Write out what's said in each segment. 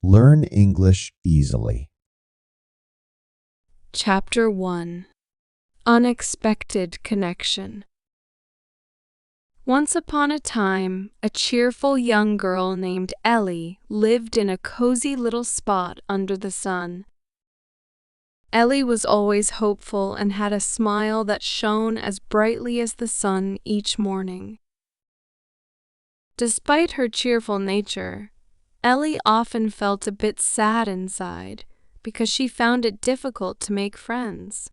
Learn English easily. Chapter 1. Unexpected Connection. Once upon a time, a cheerful young girl named Ellie lived in a cozy little spot under the sun. Ellie was always hopeful and had a smile that shone as brightly as the sun each morning. Despite her cheerful nature, Ellie often felt a bit sad inside because she found it difficult to make friends.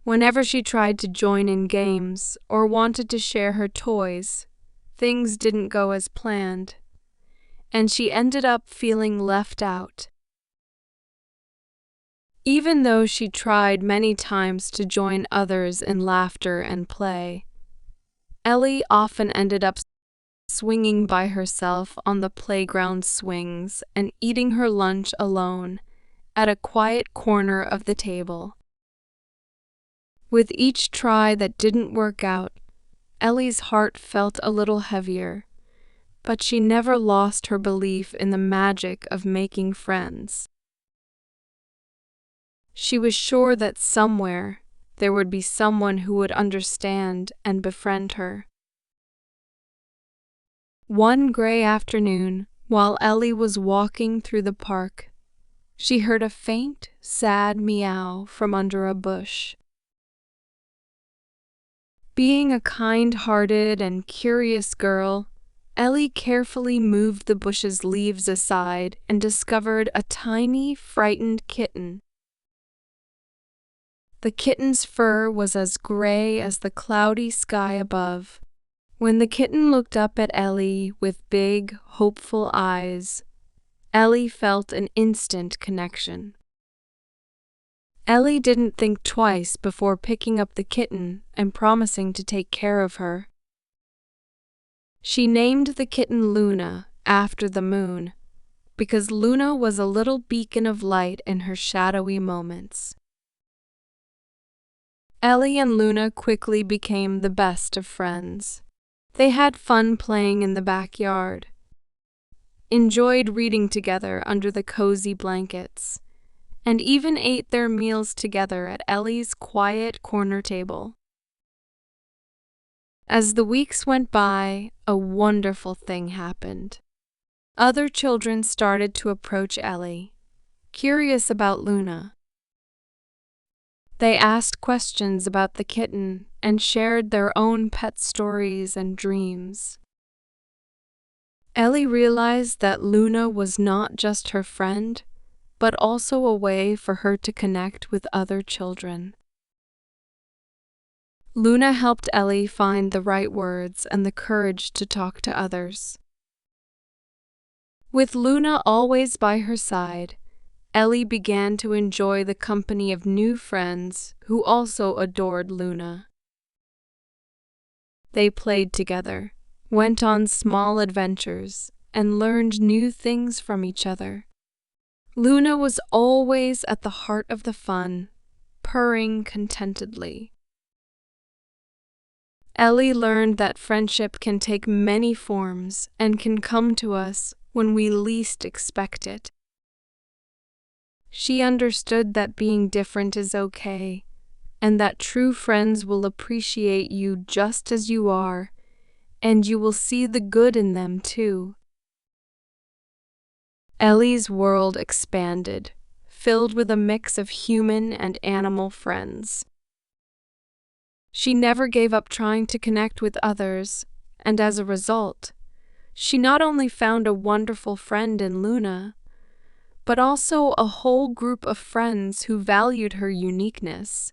Whenever she tried to join in games or wanted to share her toys, things didn't go as planned, and she ended up feeling left out. Even though she tried many times to join others in laughter and play, Ellie often ended up swinging by herself on the playground swings and eating her lunch alone at a quiet corner of the table. With each try that didn't work out, Ellie's heart felt a little heavier, but she never lost her belief in the magic of making friends. She was sure that somewhere there would be someone who would understand and befriend her. One gray afternoon, while Ellie was walking through the park, she heard a faint, sad meow from under a bush. Being a kind-hearted and curious girl, Ellie carefully moved the bush's leaves aside and discovered a tiny, frightened kitten. The kitten's fur was as gray as the cloudy sky above. When the kitten looked up at Ellie with big, hopeful eyes, Ellie felt an instant connection. Ellie didn't think twice before picking up the kitten and promising to take care of her. She named the kitten Luna after the moon, because Luna was a little beacon of light in her shadowy moments. Ellie and Luna quickly became the best of friends. They had fun playing in the backyard, enjoyed reading together under the cozy blankets, and even ate their meals together at Ellie's quiet corner table. As the weeks went by, a wonderful thing happened. Other children started to approach Ellie, curious about Luna. They asked questions about the kitten and shared their own pet stories and dreams. Ellie realized that Luna was not just her friend, but also a way for her to connect with other children. Luna helped Ellie find the right words and the courage to talk to others. With Luna always by her side, Ellie began to enjoy the company of new friends who also adored Luna. They played together, went on small adventures, and learned new things from each other. Luna was always at the heart of the fun, purring contentedly. Ellie learned that friendship can take many forms and can come to us when we least expect it. She understood that being different is okay, and that true friends will appreciate you just as you are, and you will see the good in them too. Ellie's world expanded, filled with a mix of human and animal friends. She never gave up trying to connect with others, and as a result, she not only found a wonderful friend in Luna, but also a whole group of friends who valued her uniqueness.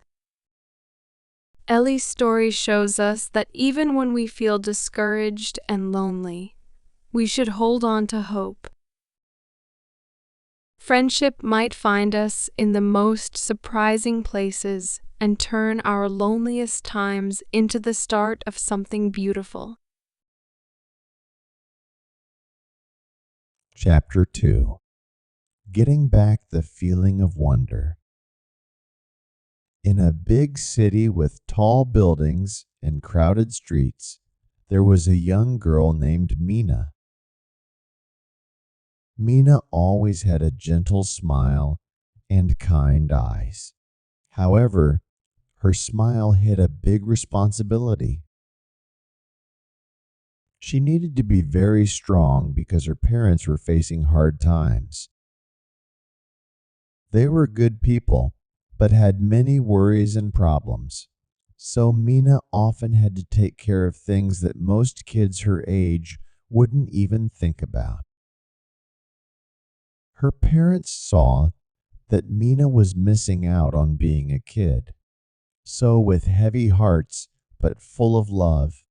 Ellie's story shows us that even when we feel discouraged and lonely, we should hold on to hope. Friendship might find us in the most surprising places and turn our loneliest times into the start of something beautiful. Chapter 2. Getting back the feeling of wonder. In a big city with tall buildings and crowded streets, there was a young girl named Mina. Mina always had a gentle smile and kind eyes. However, her smile hid a big responsibility. She needed to be very strong because her parents were facing hard times. They were good people, but had many worries and problems. So Mina often had to take care of things that most kids her age wouldn't even think about. Her parents saw that Mina was missing out on being a kid. So, with heavy hearts but full of love,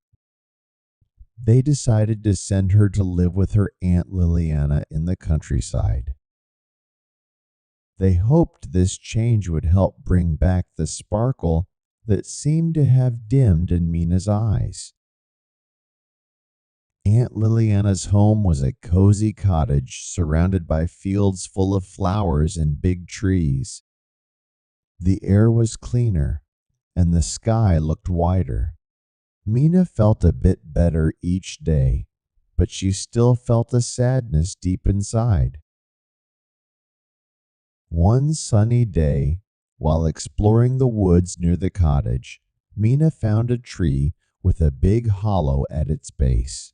they decided to send her to live with her Aunt Liliana in the countryside. They hoped this change would help bring back the sparkle that seemed to have dimmed in Mina's eyes. Aunt Liliana's home was a cozy cottage surrounded by fields full of flowers and big trees. The air was cleaner, and the sky looked wider. Mina felt a bit better each day, but she still felt a sadness deep inside. One sunny day, while exploring the woods near the cottage, Mina found a tree with a big hollow at its base.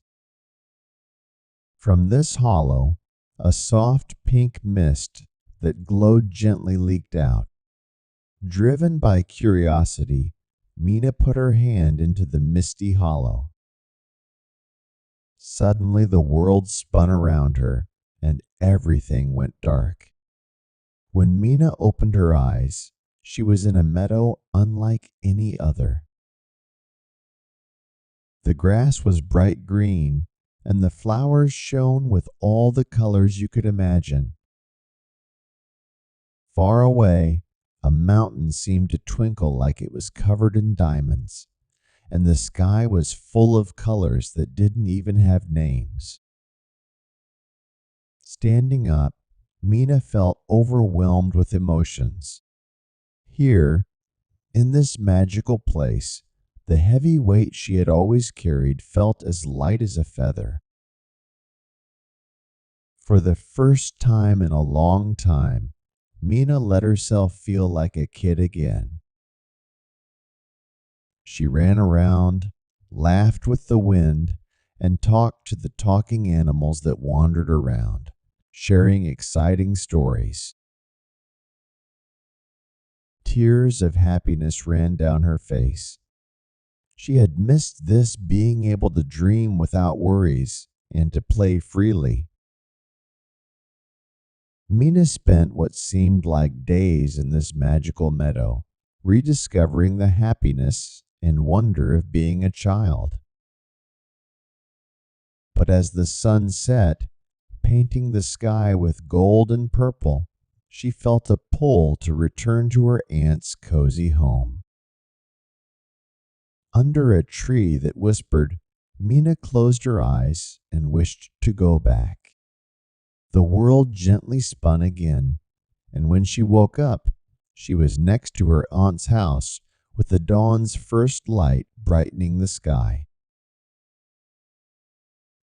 From this hollow, a soft pink mist that glowed gently leaked out. Driven by curiosity, Mina put her hand into the misty hollow. Suddenly the world spun around her, and everything went dark. When Mina opened her eyes, she was in a meadow unlike any other. The grass was bright green, and the flowers shone with all the colors you could imagine. Far away, a mountain seemed to twinkle like it was covered in diamonds, and the sky was full of colors that didn't even have names. Standing up, Mina felt overwhelmed with emotions. Here, in this magical place, the heavy weight she had always carried felt as light as a feather. For the first time in a long time, Mina let herself feel like a kid again. She ran around, laughed with the wind, and talked to the talking animals that wandered around, sharing exciting stories. Tears of happiness ran down her face. She had missed this being able to dream without worries and to play freely. Mina spent what seemed like days in this magical meadow, rediscovering the happiness and wonder of being a child. But as the sun set, painting the sky with gold and purple, she felt a pull to return to her aunt's cozy home. Under a tree that whispered, Mina closed her eyes and wished to go back. The world gently spun again, and when she woke up, she was next to her aunt's house with the dawn's first light brightening the sky.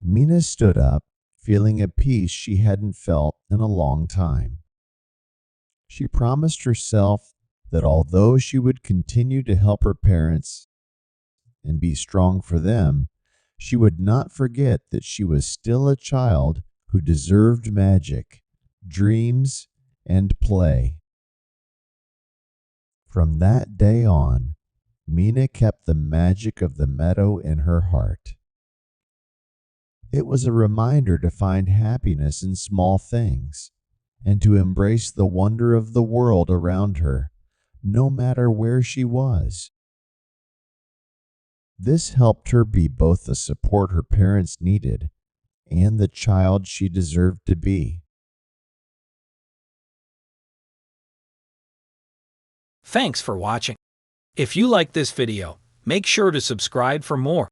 Mina stood up, feeling a peace she hadn't felt in a long time. She promised herself that although she would continue to help her parents and be strong for them, she would not forget that she was still a child who deserved magic, dreams, and play. From that day on, Mina kept the magic of the meadow in her heart. It was a reminder to find happiness in small things and to embrace the wonder of the world around her, no matter where she was. This helped her be both the support her parents needed and the child she deserved to be. Thanks for watching. If you like this video, make sure to subscribe for more.